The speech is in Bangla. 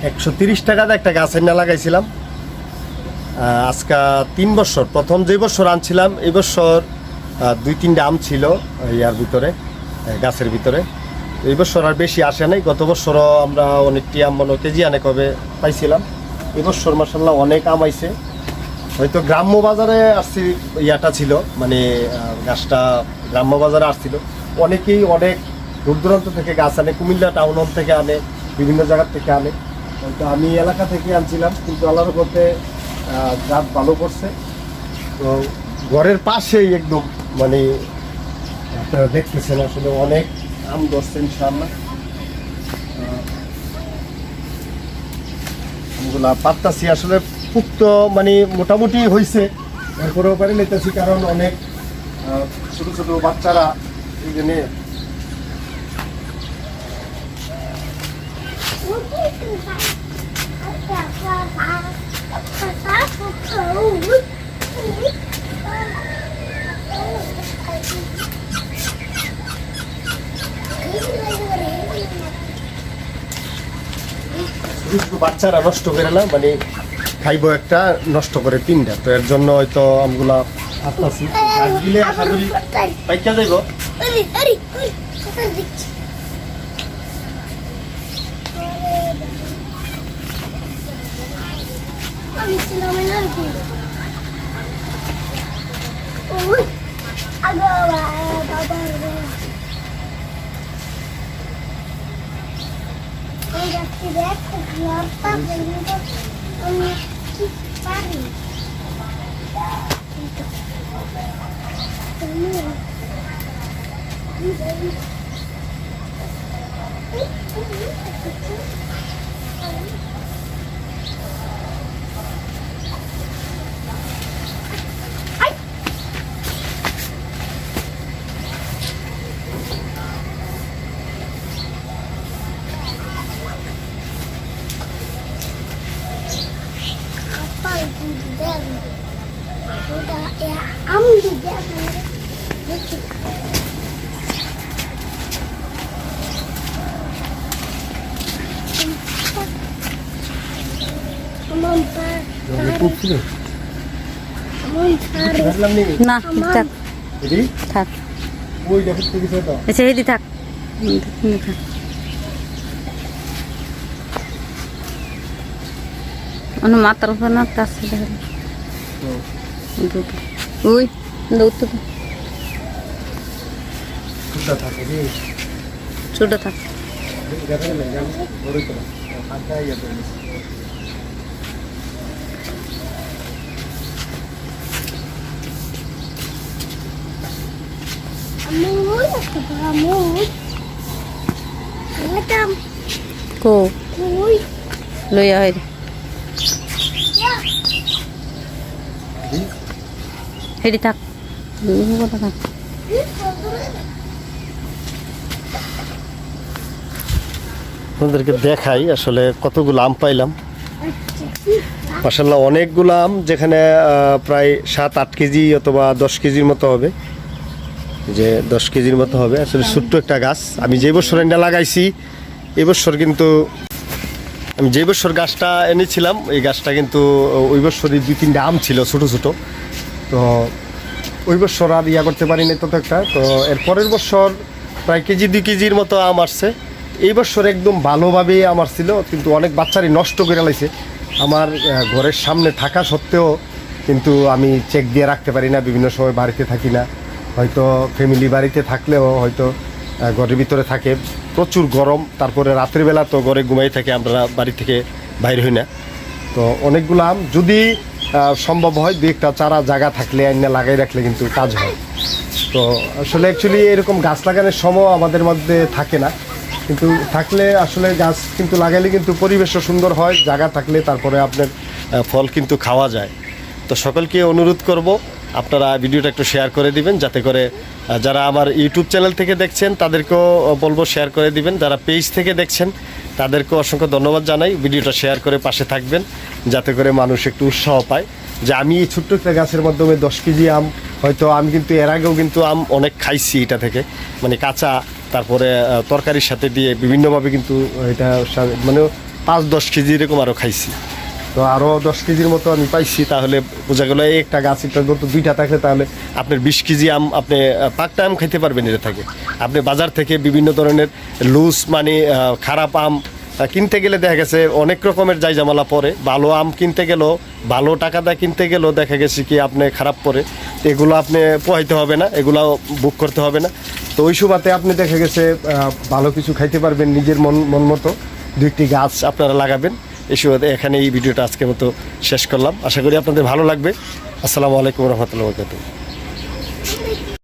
130 টাকাতে একটা গাছ এনে লাগাইছিলাম। আজকে 3 বছর, প্রথম যে বছর আনছিলাম এই বছর 2-3টা আম ছিল ইয়ার ভিতরে, গাছের ভিতরে। এই বছর আর বেশি আসে নাই। গত বছরও আমরা অনেকটি আম মনে কেজি অনেক হবে পাইছিলাম। এই বছর মাশাআল্লাহ অনেক আম আইছে। হয়তো গ্রাম্য বাজারে আসছি, ইয়াটা ছিল মানে গাছটা গ্রাম্য বাজারে আসছিল। অনেকেই অনেক দূর দূরান্ত থেকে গাছ আনে, কুমিল্লা টাউন হল থেকে আনে, বিভিন্ন জায়গার থেকে আনে। হয়তো আমি এলাকা থেকে আনছিলাম, কিন্তু আল্লাহর করতে গাছ ভালো করছে। তো ঘরের পাশেই একদম মানে আপনারা দেখতেছেন আসলে অনেক আম ধরছে ইনশাআল্লাহ। আমগুলা পারতাছি আসলে পুক্ত মানে মোটামুটি হয়েছে, এরপরেও পারি নিতেছি কারণ অনেক ছোট ছোট বাচ্চারা এই জন্যে বাচ্চারা নষ্ট করে না, মানে খাইবো একটা নষ্ট করে 3টা। তো এর জন্য হয়তো আমগুলা আসতেছি দিলে আশা করি পাইকা যাইব। না থাক থাক হেদি থাক মাতার উপর না আছে ওই ছোট থাক কো লইয়া হয় হেডি থাক থাক আপনাদেরকে দেখাই আসলে কতগুলো আম পাইলাম। মাশাআল্লাহ অনেকগুলো আম, যেখানে প্রায় 7-8 কেজি অথবা 10 কেজির মতো হবে, যে 10 কেজির মতো হবে। আসলে ছোট্ট একটা গাছ। আমি যে বছর এটা লাগাইছি এবছর কিন্তু আমি যে বছর গাছটা এনেছিলাম এই গাছটা কিন্তু ওই বছরই 2-3টা আম ছিল ছোট ছোট। তো ওই বছর আর ইয়া করতে পারিনি তত একটা। তো এর পরের বছর প্রায় 1-2 কেজির মতো আম আসছে। এই বছর একদম ভালোভাবে আম আসছিল, কিন্তু অনেক বাচ্চারই নষ্ট করে লাইছে। আমার ঘরের সামনে থাকা সত্ত্বেও কিন্তু আমি চেক দিয়ে রাখতে পারি না, বিভিন্ন সময় বাড়িতে থাকি না, হয়তো ফ্যামিলি বাড়িতে থাকলেও হয়তো ঘরের ভিতরে থাকে, প্রচুর গরম। তারপরে রাত্রিবেলা তো ঘরে ঘুমাই থাকে, আমরা বাড়ি থেকে বাইর হই না। তো অনেকগুলো আম যদি সম্ভব হয় 2-1টা চারা জায়গা থাকলে আইনা লাগাই রাখলে কিন্তু কাজ হয়। তো আসলে অ্যাকচুয়ালি এরকম গাছ লাগানোর সময় আমাদের মধ্যে থাকে না, কিন্তু থাকলে আসলে গাছ কিন্তু লাগাইলে কিন্তু পরিবেশও সুন্দর হয়, জায়গা থাকলে তারপরে আপনার ফল কিন্তু খাওয়া যায়। তো সকলকে অনুরোধ করব আপনারা ভিডিওটা একটু শেয়ার করে দিবেন, যাতে করে যারা আমার ইউটিউব চ্যানেল থেকে দেখছেন তাদেরকেও বলবো শেয়ার করে দিবেন, যারা পেজ থেকে দেখছেন তাদেরকেও অসংখ্য ধন্যবাদ জানাই। ভিডিওটা শেয়ার করে পাশে থাকবেন, যাতে করে মানুষ একটু উৎসাহ পায় যে আমি এই ছোট্ট একটা গাছের মাধ্যমে 10 কেজি আম, হয়তো আমি কিন্তু এর আগেও কিন্তু আম অনেক খাইছি এটা থেকে, মানে কাঁচা, তারপরে তরকারির সাথে দিয়ে বিভিন্নভাবে কিন্তু এটা মানে 5-10 কেজি এরকম আরও খাইছি। তো আরও 10 কেজির মতো আমি পাইছি, তাহলে বোঝা গেল এই একটা গাছ এটার মতো 2টা থাকলে তাহলে আপনার 20 কেজি আম আপনি পাকটা আম খাইতে পারবেন এটা থেকে। আপনি বাজার থেকে বিভিন্ন ধরনের লুজ মানে খারাপ আম কিনতে গেলে দেখা গেছে অনেক রকমের জায়জামালা পড়ে, ভালো আম কিনতে গেলেও ভালো টাকা দিয়ে কিনতে গেলেও দেখা গেছে কি আপনি খারাপ পড়ে, তো এগুলো আপনি পোহাইতে হবে না, এগুলো বুক করতে হবে না। তো ওই সুবাদে আপনি দেখা গেছে ভালো কিছু খাইতে পারবেন নিজের মন মতো। 2টি গাছ আপনারা লাগাবেন। এই সুবাদে এখানে এই ভিডিওটা আজকের মতো শেষ করলাম। আশা করি আপনাদের ভালো লাগবে। আসসালামু আলাইকুম রহমতুল্লাহ বরকাতুহু।